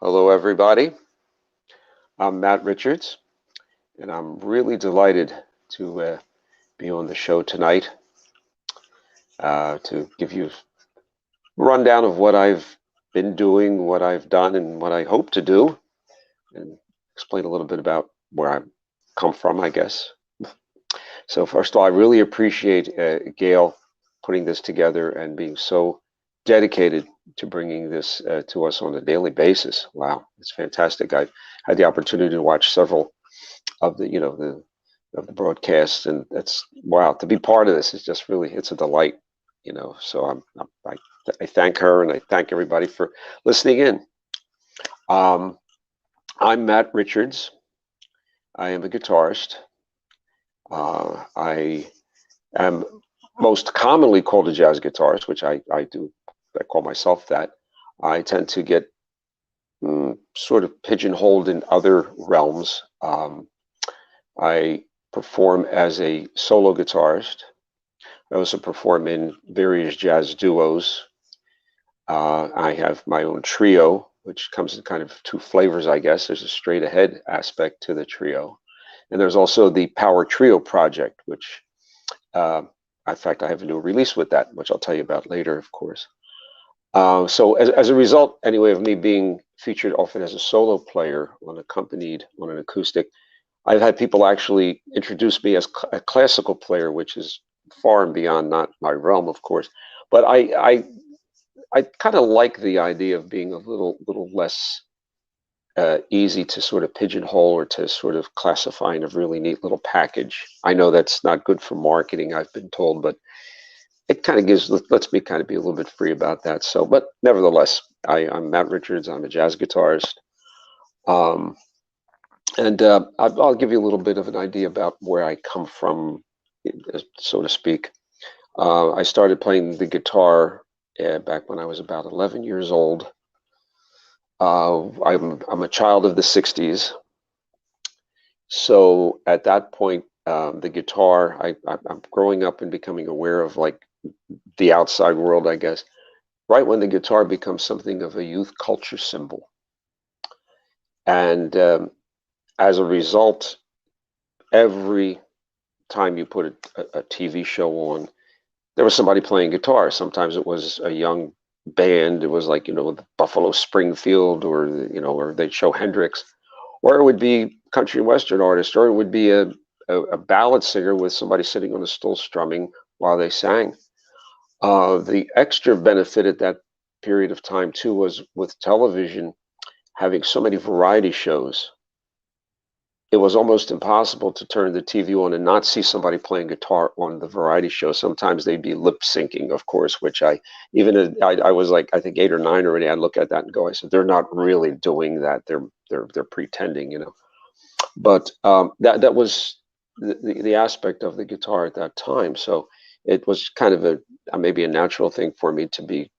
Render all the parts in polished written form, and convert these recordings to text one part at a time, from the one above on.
Hello, everybody. I'm Matt Richards, and I'm really delighted to be on the show tonight to give you a rundown of what I've been doing, what I've done, and what I hope to do, and explain a little bit about where I come from, I guess. So, first of all, I really appreciate Gail putting this together and being so dedicated to bringing this to us on a daily basis. Wow, it's fantastic. I've had the opportunity to watch several of the broadcasts, and that's wow, to be part of this is just really, it's a delight. So I thank her and I thank everybody for listening in. I'm Matt Richards. I am a guitarist. I am most commonly called a jazz guitarist, which I call myself that. I tend to get sort of pigeonholed in other realms. I perform as a solo guitarist. I also perform in various jazz duos. I have my own trio, which comes in kind of two flavors, I guess. There's a straight ahead aspect to the trio. And there's also the Power Trio project, which, in fact, I have a new release with that, which I'll tell you about later, of course. So as a result, anyway, of me being featured often as a solo player accompanied on an acoustic, I've had people actually introduce me as a classical player, which is far and beyond not my realm, of course. But I kind of like the idea of being a little less easy to sort of pigeonhole or to sort of classify in a really neat little package. I know that's not good for marketing, I've been told, but it kind of lets me kind of be a little bit free about that. So, but nevertheless, I'm Matt Richards. I'm a jazz guitarist. And I'll give you a little bit of an idea about where I come from, so to speak. I started playing the guitar back when I was about 11 years old. I'm a child of the 60s. So at that point, the guitar, I'm growing up and becoming aware of like the outside world, I guess, right when the guitar becomes something of a youth culture symbol. And as a result, every time you put a TV show on, there was somebody playing guitar. Sometimes it was a young band. It was like, Buffalo Springfield, or they'd show Hendrix, or it would be country and western artist, or it would be a ballad singer with somebody sitting on a stool strumming while they sang. The extra benefit at that period of time too was with television having so many variety shows. It was almost impossible to turn the TV on and not see somebody playing guitar on the variety show. Sometimes they'd be lip syncing, of course, which I was like, I think 8 or 9 already. I'd look at that and go, I said, they're not really doing that. They're pretending, But that was the aspect of the guitar at that time. So it was kind of maybe a natural thing for me to be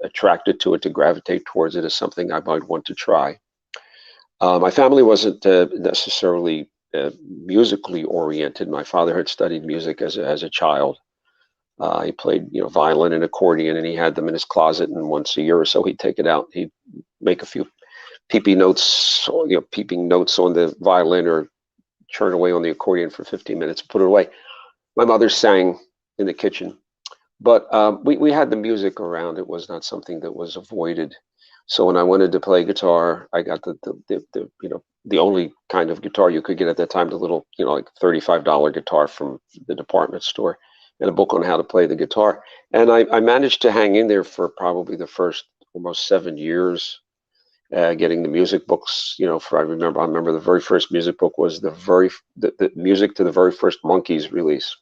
attracted to it, to gravitate towards it as something I might want to try. My family wasn't necessarily musically oriented. My father had studied music as a child. He played, violin and accordion, and he had them in his closet. And once a year or so, he'd take it out. He'd make a few peeping notes on the violin, or churn away on the accordion for 15 minutes, put it away. My mother sang in the kitchen, but we had the music around. It was not something that was avoided. So when I wanted to play guitar, I got the only kind of guitar you could get at that time, the little, like $35 guitar from the department store, and a book on how to play the guitar. And I managed to hang in there for probably the first almost 7 years, getting the music books, I remember the very first music book was the music to the very first Monkees release.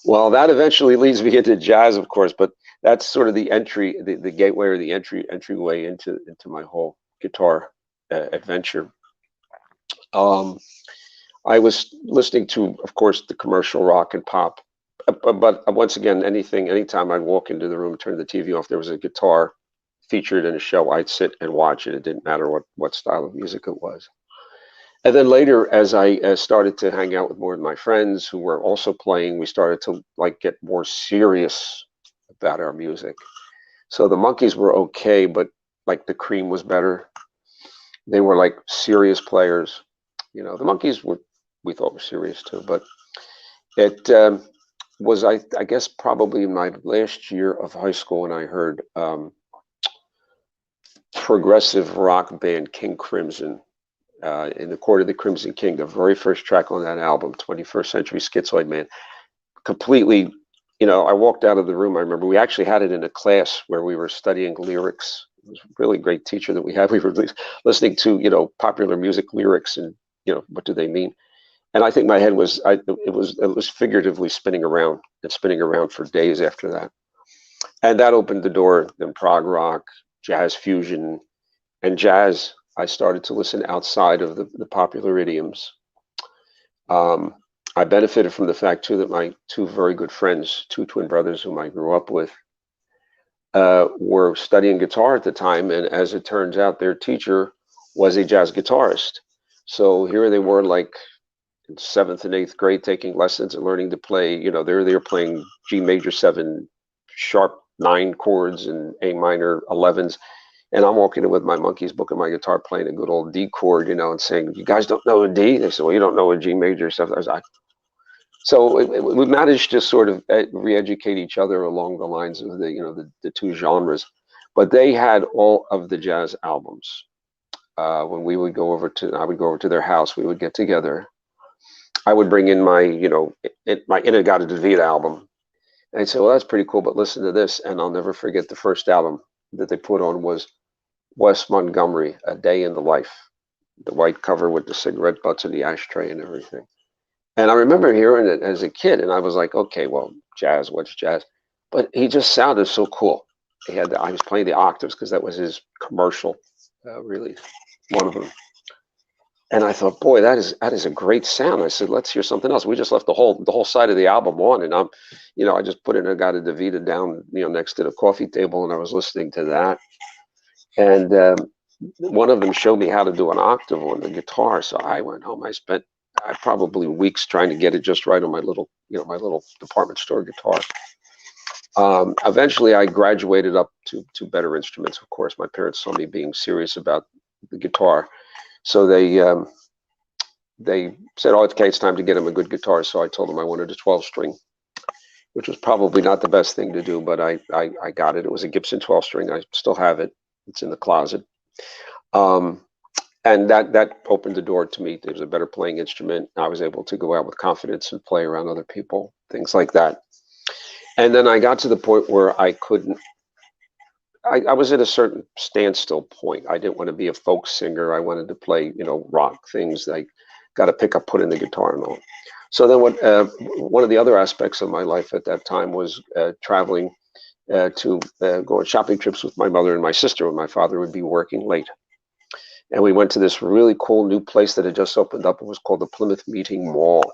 Well, that eventually leads me into jazz, of course, but that's sort of the entry, the gateway, or the entryway into my whole guitar adventure. I was listening to, of course, the commercial rock and pop, but once again, anytime I'd walk into the room, turn the TV off, there was a guitar featured in a show, I'd sit and watch it. It didn't matter what style of music it was. And then later, as I started to hang out with more of my friends who were also playing, we started to get more serious about our music. So the Monkees were okay, but like the cream was better. They were like serious players. You know, the Monkees were, we thought were serious too, but it was, I guess, probably my last year of high school when I heard progressive rock band King Crimson, in the Court of the Crimson King, the very first track on that album, 21st Century Schizoid Man. Completely, you know, I walked out of the room. I remember we actually had it in a class where we were studying lyrics. It was a really great teacher that we had. We were listening to, you know, popular music lyrics and, you know, what do they mean? And I think my head was, it was figuratively spinning around and spinning around for days after that. And that opened the door. Then prog rock, jazz fusion, and jazz. I started to listen outside of the popular idioms. I benefited from the fact too that my two very good friends, two twin brothers whom I grew up with, were studying guitar at the time, and as it turns out, their teacher was a jazz guitarist. So here they were, like in seventh and eighth grade, taking lessons and learning to play. You know, they're playing G major 7 sharp 9 chords and A minor 11s. And I'm walking in with my Monkees book and my guitar, playing a good old D chord, you know, and saying, "You guys don't know a D?" They said, "Well, you don't know a G major stuff." I was like, so we managed to sort of re-educate each other along the lines of the, you know, the two genres. But they had all of the jazz albums. When we would go over to, I would go over to their house, we would get together. I would bring in my, you know, my In-A-Gadda-Da-Vida album. And I'd say, "Well, that's pretty cool, but listen to this." And I'll never forget the first album that they put on was Wes Montgomery, A Day in the Life. The white cover with the cigarette butts and the ashtray and everything. And I remember hearing it as a kid, and I was like, okay, well, jazz, what's jazz? But he just sounded so cool. I was playing the octaves because that was his commercial, really, one of them. And I thought, boy, that is a great sound. I said, let's hear something else. We just left the whole side of the album on, and I'm, you know, I just put In-A-Gadda-Da-Vida down, you know, next to the coffee table, and I was listening to that. And one of them showed me how to do an octave on the guitar. So I went home. I spent probably weeks trying to get it just right on my little, you know, my little department store guitar. Eventually, I graduated up to better instruments. Of course, my parents saw me being serious about the guitar, so they said, "Oh, okay, it's time to get him a good guitar." So I told them I wanted a 12-string, which was probably not the best thing to do, but I got it. It was a Gibson 12-string. I still have it. It's in the closet. And that opened the door to me. It was a better playing instrument. I was able to go out with confidence and play around other people, things like that. And then I got to the point where I couldn't, I was at a certain standstill point. I didn't want to be a folk singer. I wanted to play, you know, rock things. I got a pickup, put in the guitar and all. So then one of the other aspects of my life at that time was traveling to go on shopping trips with my mother and my sister when my father would be working late. And we went to this really cool new place that had just opened up. It was called the Plymouth Meeting Mall.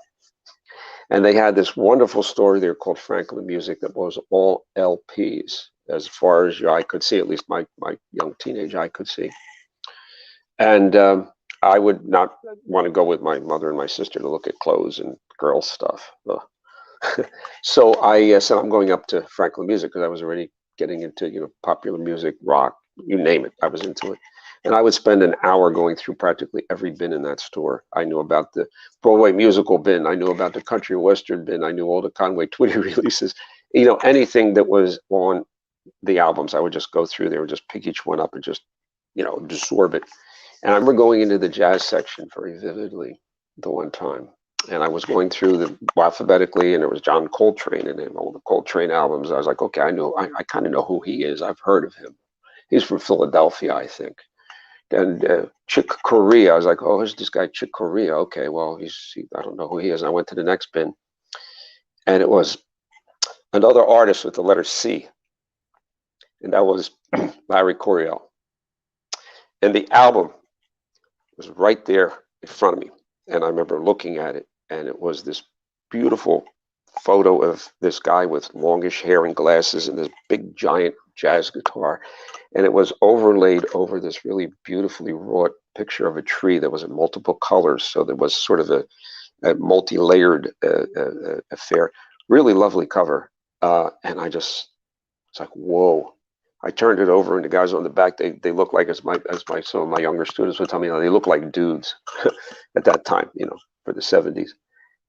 And they had this wonderful store there called Franklin Music that was all LPs, as far as your eye could see, at least my young teenage eye could see. And I would not want to go with my mother and my sister to look at clothes and girl stuff. So I said, I'm going up to Franklin Music because I was already getting into, you know, popular music, rock, you name it. I was into it. And I would spend an hour going through practically every bin in that store. I knew about the Broadway musical bin. I knew about the country western bin. I knew all the Conway Twitty releases. You know, anything that was on the albums, I would just go through there and just pick each one up and just, you know, absorb it. And I remember going into the jazz section very vividly the one time. And I was going through the alphabetically, and there was John Coltrane and all the Coltrane albums. I was like, okay, I kind of know who he is. I've heard of him. He's from Philadelphia, I think. And Chick Corea, I was like, oh, who's this guy Chick Corea? Okay, well, I don't know who he is. And I went to the next bin, and it was another artist with the letter C, and that was Larry Coryell. And the album was right there in front of me, and I remember looking at it, and it was this beautiful photo of this guy with longish hair and glasses and this big giant jazz guitar. And it was overlaid over this really beautifully wrought picture of a tree that was in multiple colors. So there was sort of a multi-layered affair. Really lovely cover. And it's like, whoa. I turned it over, and the guys on the back, they look like, as my some of my younger students would tell me, they look like dudes at that time, for the 70s.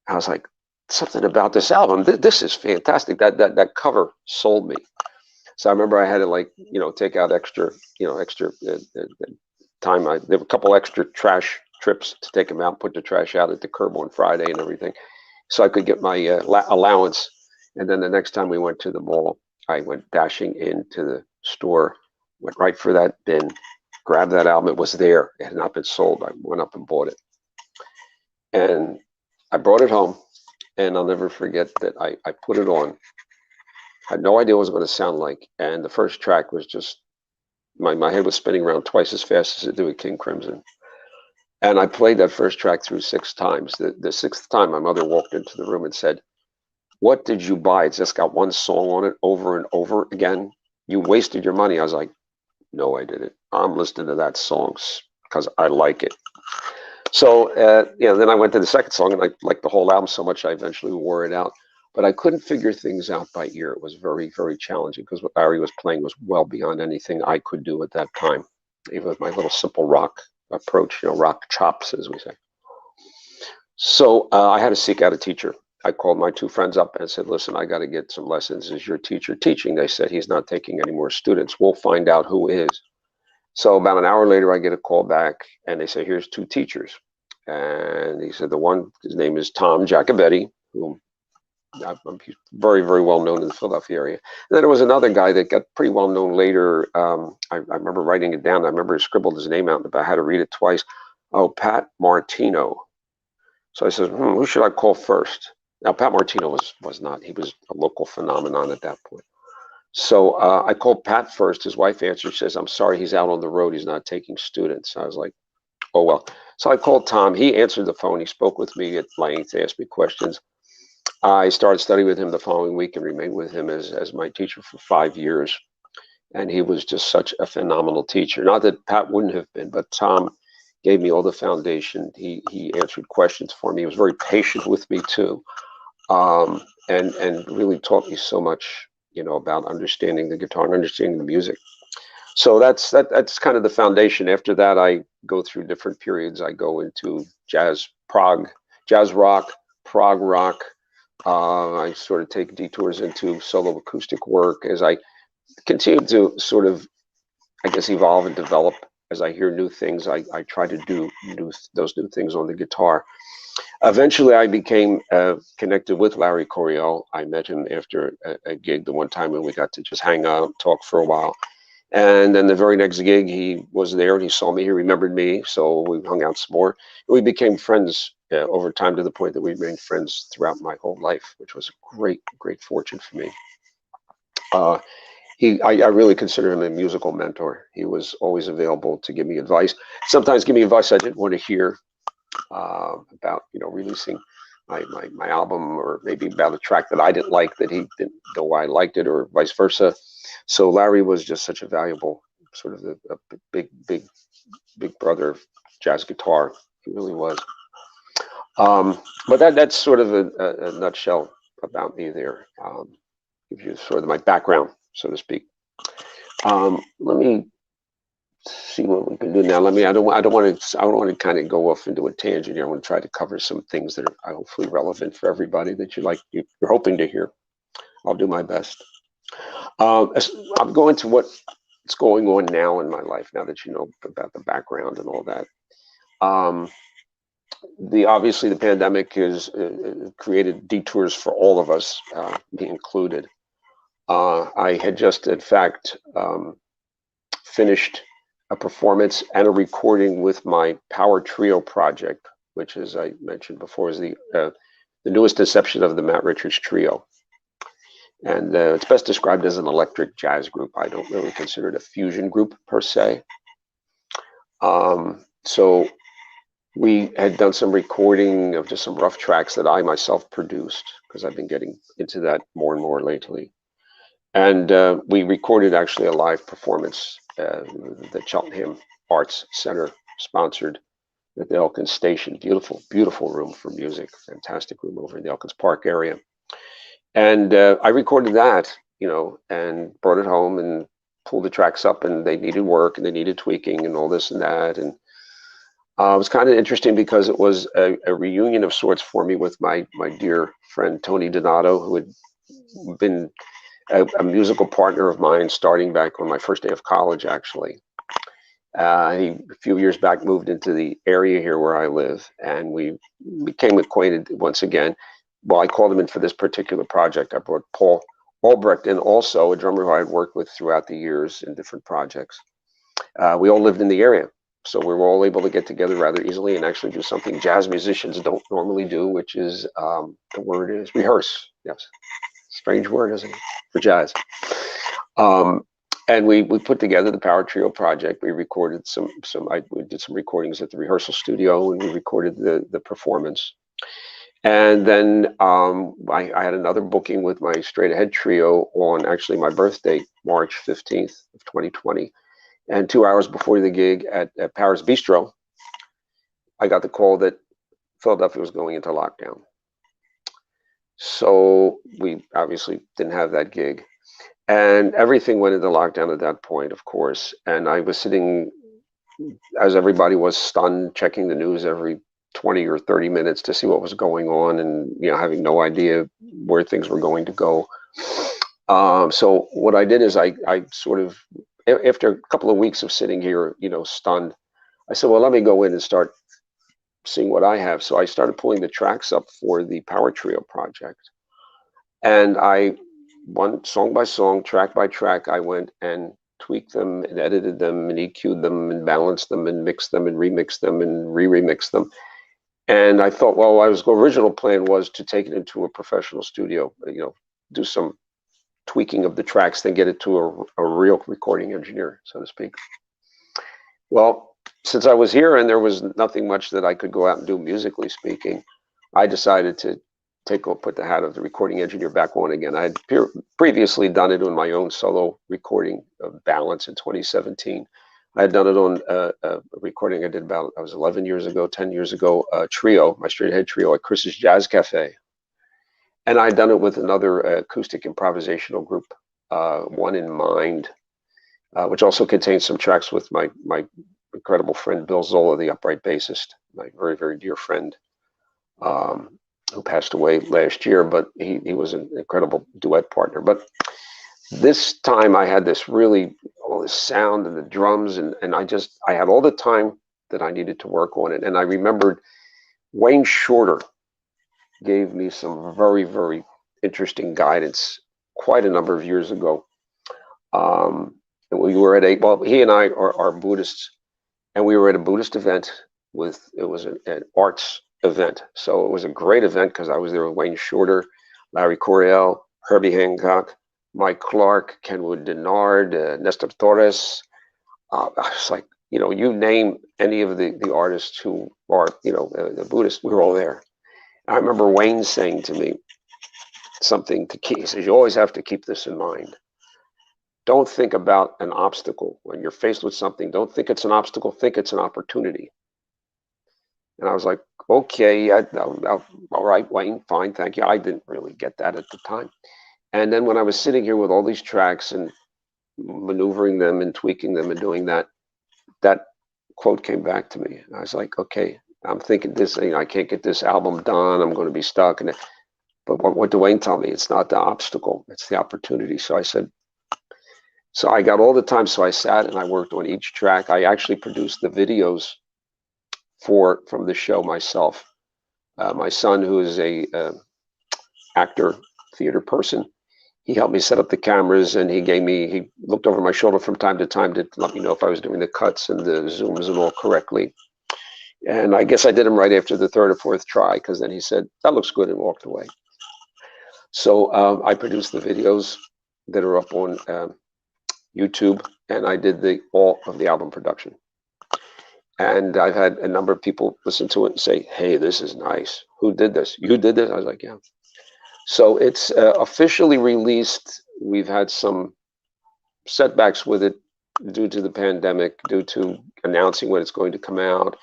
I was like, something about this album. This is fantastic. That cover sold me. So I remember I had to, like, take out extra time. There were a couple extra trash trips to take them out, put the trash out at the curb on Friday and everything, so I could get my allowance. And then the next time we went to the mall, I went dashing into the store, went right for that bin, grabbed that album. It was there. It had not been sold. I went up and bought it. And I brought it home, and I'll never forget that I put it on. I had no idea what it was going to sound like. And the first track was just, my head was spinning around twice as fast as it did with King Crimson. And I played that first track through 6 times. The sixth time, my mother walked into the room and said, "What did you buy? It's just got one song on it over and over again. You wasted your money." I was like, "No, I didn't. I'm listening to that song because I like it." So, then I went to the second song, and I liked the whole album so much I eventually wore it out. But I couldn't figure things out by ear. It was very, very challenging because what Larry was playing was well beyond anything I could do at that time, even with my little simple rock approach, rock chops, as we say. So I had to seek out a teacher. I called my 2 friends up and said, "Listen, I got to get some lessons. Is your teacher teaching?" They said, "He's not taking any more students. We'll find out who is." So about an hour later, I get a call back, and they say, "Here's 2 teachers." And he said, his name is Tom Jacobetti, who he's very, very well known in the Philadelphia area. And then there was another guy that got pretty well known later. I remember writing it down. I remember he scribbled his name out, but I had to read it twice. Oh, Pat Martino. So I said, who should I call first? Now, Pat Martino was not. He was a local phenomenon at that point. So I called Pat first. His wife answered, says, "I'm sorry, he's out on the road. He's not taking students." I was like, oh, well. So I called Tom. He answered the phone. He spoke with me at length, asked me questions. I started studying with him the following week and remained with him as my teacher for 5 years. And he was just such a phenomenal teacher. Not that Pat wouldn't have been, but Tom gave me all the foundation. He answered questions for me. He was very patient with me too, and really taught me so much, about understanding the guitar and understanding the music. So that's kind of the foundation. After that, I go through different periods. I go into jazz rock, prog rock. I sort of take detours into solo acoustic work as I continue to sort of, I guess, evolve and develop. As I hear new things, I try to do those new things on the guitar. Eventually, I became connected with Larry Coryell. I met him after a gig the one time when we got to just hang out, talk for a while. And then the very next gig, he was there and he saw me. He remembered me, so we hung out some more. We became friends over time to the point that we remained friends throughout my whole life, which was a great, great fortune for me. I really consider him a musical mentor. He was always available to give me advice. Sometimes give me advice I didn't want to hear about, releasing my album, or maybe about a track that I didn't like that he didn't know why I liked it, or vice versa. So Larry was just such a valuable sort of a big brother of jazz guitar. He really was. But that's sort of a nutshell about me there. Gives you sort of my background, so to speak. Let me see what we can do now. I don't want to kind of go off into a tangent here. I want to try to cover some things that are hopefully relevant for everybody that you're hoping to hear. I'll do my best. I'm going to what's going on now in my life, now that you know about the background and all that. Obviously the pandemic has created detours for all of us, me included. I had just, in fact, finished a performance and a recording with my Power Trio project, which, as I mentioned before, is the newest inception of the Matt Richards Trio. And it's best described as an electric jazz group. I don't really consider it a fusion group per se. So we had done some recording of just some rough tracks that I myself produced, because I've been getting into that more and more lately. And we recorded actually a live performance that Cheltenham Arts Center sponsored at the Elkins Station. Beautiful, beautiful room for music. Fantastic room over in the Elkins Park area. And I recorded that, and brought it home and pull the tracks up, and they needed work and they needed tweaking and all this and that. And it was kind of interesting because it was a reunion of sorts for me with my dear friend Tony Donato, who had been a musical partner of mine starting back on my first day of college, actually. He, a few years back, moved into the area here where I live, and we became acquainted once again. Well, I called him in for this particular project. I brought Paul Albrecht in, also a drummer who I had worked with throughout the years in different projects. We all lived in the area, so we were all able to get together rather easily and actually do something jazz musicians don't normally do, which is, the word is rehearse. Yes. Strange word, isn't it, for jazz? And we put together the Power Trio project. We recorded we did some recordings at the rehearsal studio, and we recorded the performance. And then I had another booking with my Straight Ahead Trio on actually my birthday, March 15th of 2020. And 2 hours before the gig at Paris Bistro, I got the call that Philadelphia was going into lockdown. So we obviously didn't have that gig. And everything went into lockdown at that point, of course. And I was sitting, as everybody was, stunned, checking the news every 20 or 30 minutes to see what was going on, and having no idea where things were going to go. So what I did is I sort of, after a couple of weeks of sitting here, stunned, I said, well, let me go in and start seeing what I have. So I started pulling the tracks up for the Power Trio project. And one song by song, track by track, I went and tweaked them and edited them and EQ'd them and balanced them and mixed them and remixed them and re-remixed them. And I thought, well, the original plan was to take it into a professional studio, do some tweaking of the tracks, then get it to a real recording engineer, so to speak. Well, since I was here and there was nothing much that I could go out and do musically speaking, I decided to put the hat of the recording engineer back on again. I had previously done it on my own solo recording of Balance in 2017. I had done it on a recording I did I was 10 years ago, a trio, my Straight Ahead Trio at Chris's Jazz Cafe. And I had done it with another acoustic improvisational group, One in Mind, which also contains some tracks with my incredible friend Bill Zola, the upright bassist, my very, very dear friend, who passed away last year, but he was an incredible duet partner. But this time I had all this sound and the drums, and I had all the time that I needed to work on it. And I remembered Wayne Shorter gave me some very, very interesting guidance quite a number of years ago. We were at he and I are Buddhists, and we were at a Buddhist event it was an arts event. So it was a great event because I was there with Wayne Shorter, Larry Coryell, Herbie Hancock, Mike Clark, Kenwood Denard, Nestor Torres. I was like, you name any of the artists who are, the Buddhists, we were all there. I remember Wayne saying to me something to keep. He says, you always have to keep this in mind. Don't think about an obstacle. When you're faced with something, don't think it's an obstacle, think it's an opportunity. And I was like, okay, all right, Wayne, fine, thank you. I didn't really get that at the time. And then when I was sitting here with all these tracks and maneuvering them and tweaking them and doing that quote came back to me. I was like, okay, I'm thinking this, I can't get this album done. I'm going to be stuck. But what did Wayne tell me? It's not the obstacle, it's the opportunity. So I said, so I got all the time. So I sat and I worked on each track. I actually produced the videos from the show myself. My son, who is a actor, theater person, he helped me set up the cameras, and he looked over my shoulder from time to time to let me know if I was doing the cuts and the zooms and all correctly. And I guess I did them right after the third or fourth try, because then he said, that looks good, and walked away. So I produced the videos that are up on YouTube, and I did all of the album production. And I've had a number of people listen to it and say, hey, this is nice. Who did this? You did this? I was like, yeah. So it's officially released. We've had some setbacks with it due to the pandemic, due to announcing when it's going to come out.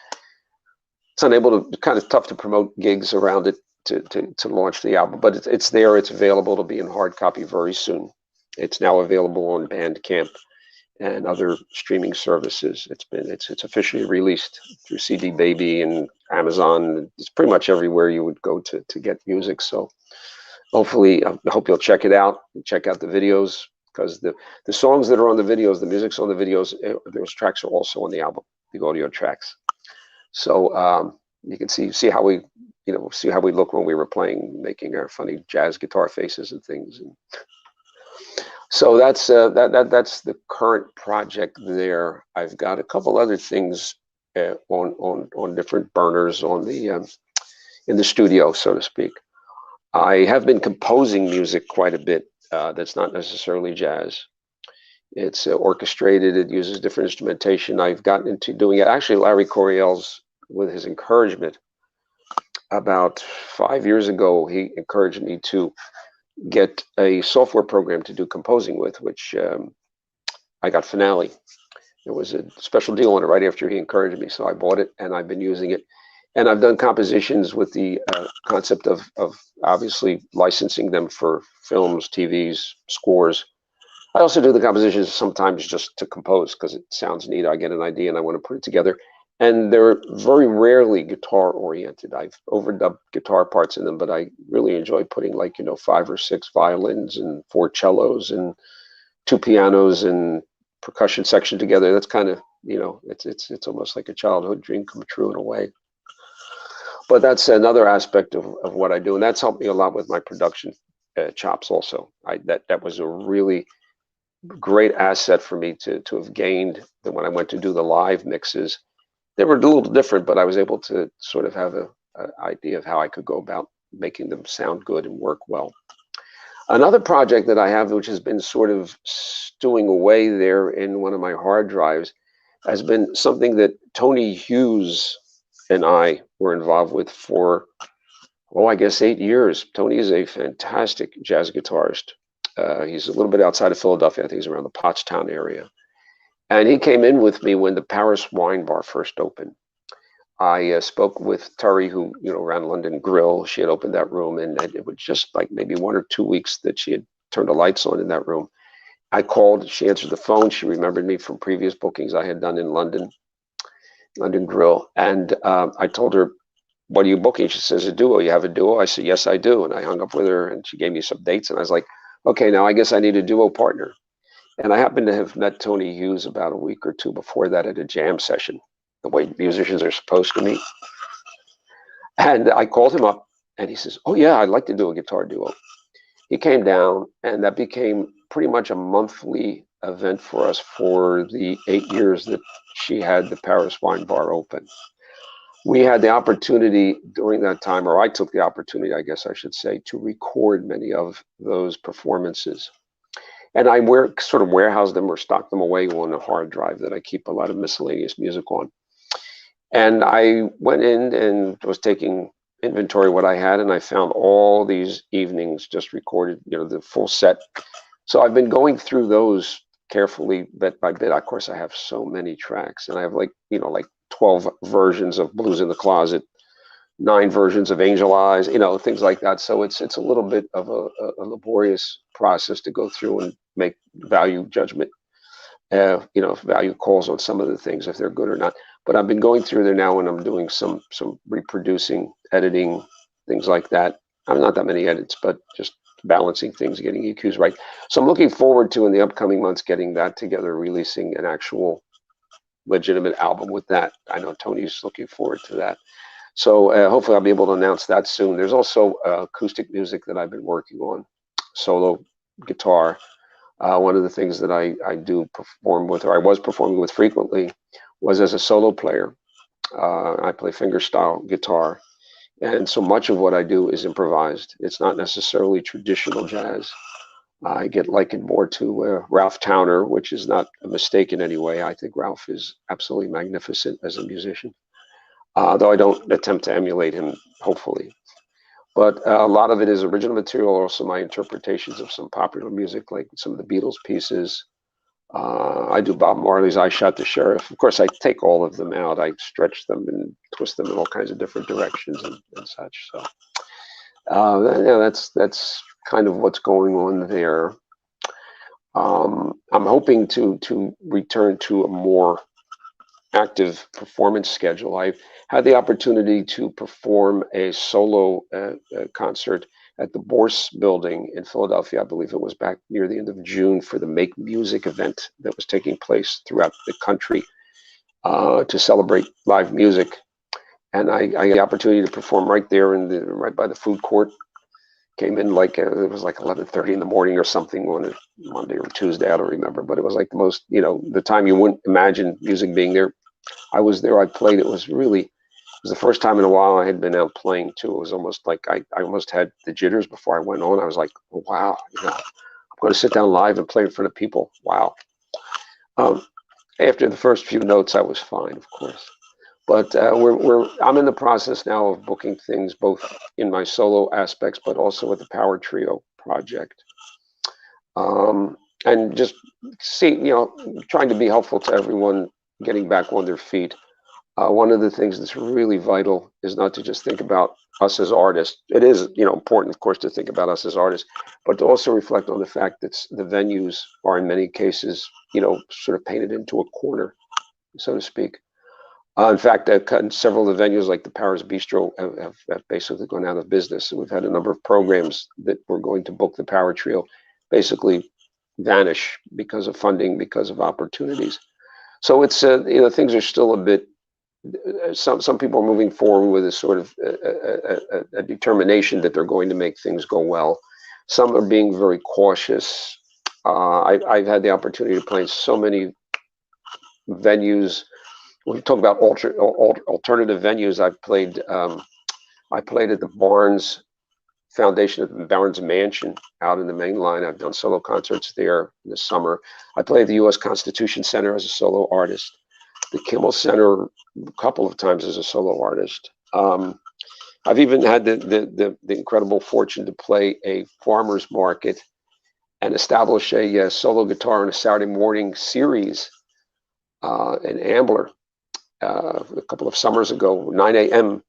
It's kind of tough to promote gigs around it to launch the album, but it's there. It's available to be in hard copy very soon. It's now available on Bandcamp. and other streaming services. It's officially released through CD Baby and Amazon. It's pretty much everywhere you would go to get music. So hopefully, I hope you'll check it out. Check out the videos, because the songs that are on the videos, the music's on the videos, those tracks are also on the album, the audio tracks. So you can see how we see how we look when we were playing, making our funny jazz guitar faces and things. And so that's that's the current project there. I've got a couple other things on different burners on the in the studio, so to speak. I have been composing music quite a bit. That's not necessarily jazz. It's orchestrated. It uses different instrumentation. I've gotten into doing it. Actually, Larry Coryell's, with his encouragement, about 5 years ago, he encouraged me to get a software program to do composing with, which I got Finale. There was a special deal on it right after he encouraged me, so I bought it and I've been using it. And I've done compositions with the concept of obviously licensing them for films, TVs, scores. I also do the compositions sometimes just to compose because it sounds neat. I get an idea and I want to put it together. And they're very rarely guitar oriented. I've overdubbed guitar parts in them, but I really enjoy putting, like, 5 or 6 violins and 4 cellos and 2 pianos and percussion section together. That's kind of, it's almost like a childhood dream come true in a way. But that's another aspect of what I do, and that's helped me a lot with my production chops also. That was a really great asset for me to have gained when I went to do the live mixes. They were a little different, but I was able to sort of have an idea of how I could go about making them sound good and work well. Another project that I have, which has been sort of stewing away there in one of my hard drives, has been something that Tony Hughes and I were involved with for, I guess 8 years. Tony is a fantastic jazz guitarist. He's a little bit outside of Philadelphia. I think he's around the Pottstown area. And he came in with me when the Paris Wine Bar first opened. I spoke with Terry, who, ran London Grill. She had opened that room, and it was just like maybe 1 or 2 weeks that she had turned the lights on in that room. I called, she answered the phone. She remembered me from previous bookings I had done in London Grill. And I told her, "What are you booking?" She says, "A duo. You have a duo?" I said, "Yes, I do." And I hung up with her, and she gave me some dates, and I was like, okay, now I guess I need a duo partner. And I happened to have met Tony Hughes about a week or 2 before that at a jam session, the way musicians are supposed to meet. And I called him up, and he says, "Oh yeah, I'd like to do a guitar duo." He came down, and that became pretty much a monthly event for us for the 8 years that she had the Paris Wine Bar open. We had the opportunity during that time, or I took the opportunity, I guess I should say, to record many of those performances. And I sort of warehouse them or stock them away on a hard drive that I keep a lot of miscellaneous music on. And I went in and was taking inventory of what I had, and I found all these evenings just recorded, the full set. So I've been going through those carefully, bit by bit. Of course, I have so many tracks, and I have like 12 versions of Blues in the Closet, 9 versions of Angel Eyes, things like that. So it's a little bit of a laborious process to go through and make value judgment, value calls on some of the things, if they're good or not. But I've been going through there now, and I'm doing some reproducing, editing, things like that. I'm not that many edits, but just balancing things, getting EQs right. So I'm looking forward to, in the upcoming months, getting that together, releasing an actual legitimate album with that. I know Tony's looking forward to that. So hopefully I'll be able to announce that soon. There's also acoustic music that I've been working on, solo guitar. One of the things that I do perform with, or I was performing with frequently, was as a solo player. I play fingerstyle guitar, and so much of what I do is improvised. It's not necessarily traditional jazz. I get likened more to Ralph Towner, which is not a mistake in any way. I think Ralph is absolutely magnificent as a musician, though I don't attempt to emulate him, hopefully. But a lot of it is original material, also my interpretations of some popular music, like some of the Beatles pieces. I do Bob Marley's I Shot the Sheriff. Of course, I take all of them out. I stretch them and twist them in all kinds of different directions and such. So that's kind of what's going on there. I'm hoping to return to a more active performance schedule. I had the opportunity to perform a solo concert at the Bourse Building in Philadelphia. I believe it was back near the end of June for the Make Music event that was taking place throughout the country to celebrate live music. And I had the opportunity to perform right there right by the food court. Came in like it was like 11:30 in the morning or something on a Monday or Tuesday. I don't remember, but it was like the most, the time you wouldn't imagine music being there. I was there. I played. It was the first time in a while I had been out playing too. It was almost like I almost had the jitters before I went on. I was like, oh, wow, I'm going to sit down live and play in front of people. Wow. Um, After the first few notes, I was fine, of course. But I'm in the process now of booking things both in my solo aspects, but also with the Power Trio project. And just trying to be helpful to everyone getting back on their feet. One of the things that's really vital is not to just think about us as artists. It is, important, of course, to think about us as artists, but to also reflect on the fact that the venues are in many cases, sort of painted into a corner, so to speak. In fact, several of the venues, like the Paris Bistro, have basically gone out of business. And we've had a number of programs that were going to book the Power Trio basically vanish because of funding, because of opportunities. So it's things are still a bit. Some people are moving forward with a sort of a determination that they're going to make things go well. Some are being very cautious. I've had the opportunity to play in so many venues. We talk about alternative venues. I played at the Barnes Foundation at the Barnes Mansion out in the main line. I've done solo concerts there in the summer. I played at the U.S. Constitution Center as a solo artist, the Kimmel Center a couple of times as a solo artist. I've even had the incredible fortune to play a farmer's market and establish a solo guitar on a Saturday morning series in Ambler a couple of summers ago, 9 a.m.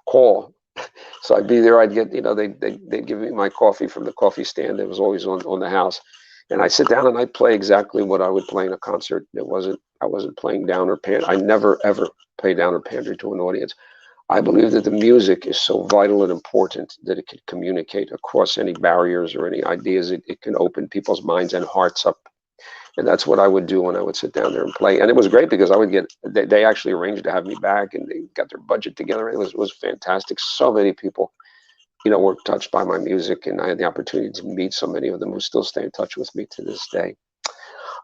call. So I'd be there. I'd get, they'd give me my coffee from the coffee stand that was always on the house, and I'd sit down and I'd play exactly what I would play in a concert. I wasn't playing down or pander. I never ever play down or pander to an audience. I believe that the music is so vital and important that it can communicate across any barriers or any ideas. It can open people's minds and hearts up. And that's what I would do when I would sit down there and play. And it was great because I would they actually arranged to have me back, and they got their budget together. It was fantastic. So many people, were touched by my music, and I had the opportunity to meet so many of them who still stay in touch with me to this day.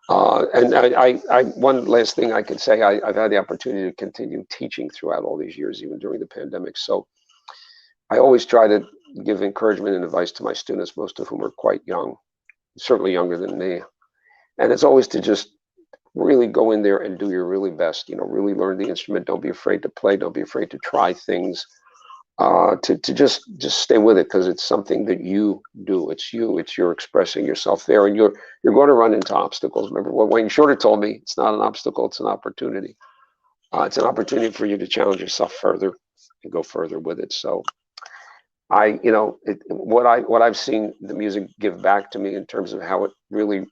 And one last thing I can say, I've had the opportunity to continue teaching throughout all these years, even during the pandemic. So I always try to give encouragement and advice to my students, most of whom are quite young, certainly younger than me. And it's always to just really go in there and do your really best, really learn the instrument. Don't be afraid to play. Don't be afraid to try things. To just stay with it, because it's something that you do. It's you're expressing yourself there, and you're going to run into obstacles. Remember what Wayne Shorter told me: it's not an obstacle, it's an opportunity. It's an opportunity for you to challenge yourself further and go further with it. So what I've seen the music give back to me in terms of how it really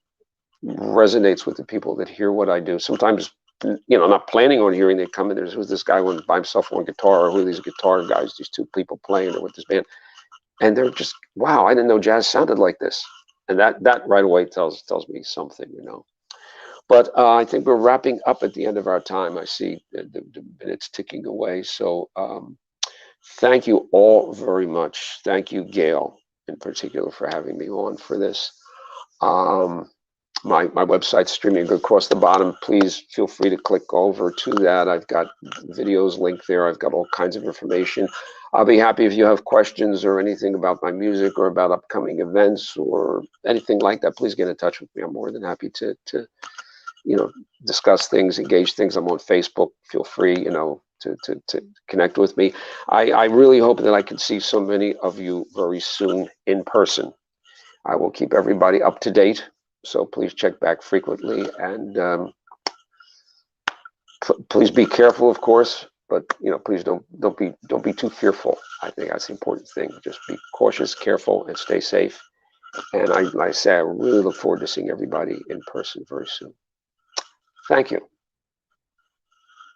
resonates with the people that hear what I do. Sometimes, not planning on hearing, they come in. There was this guy went by himself on guitar, or who are these guitar guys, these two people playing, or with this band, and they're just, wow, I didn't know jazz sounded like this. And that right away tells me something, But I think we're wrapping up at the end of our time. I see the minutes ticking away. So thank you all very much. Thank you, Gail, in particular, for having me on for this. My website's streaming across the bottom. Please feel free to click over to that. I've got videos linked there. I've got all kinds of information. I'll be happy if you have questions or anything about my music or about upcoming events or anything like that. Please get in touch with me. I'm more than happy to discuss things, engage things. I'm on Facebook. Feel free, to connect with me. I really hope that I can see so many of you very soon in person. I will keep everybody up to date. So please check back frequently, and please be careful, of course. But please don't be too fearful. I think that's the important thing. Just be cautious, careful, and stay safe. And like I say, I really look forward to seeing everybody in person very soon. Thank you.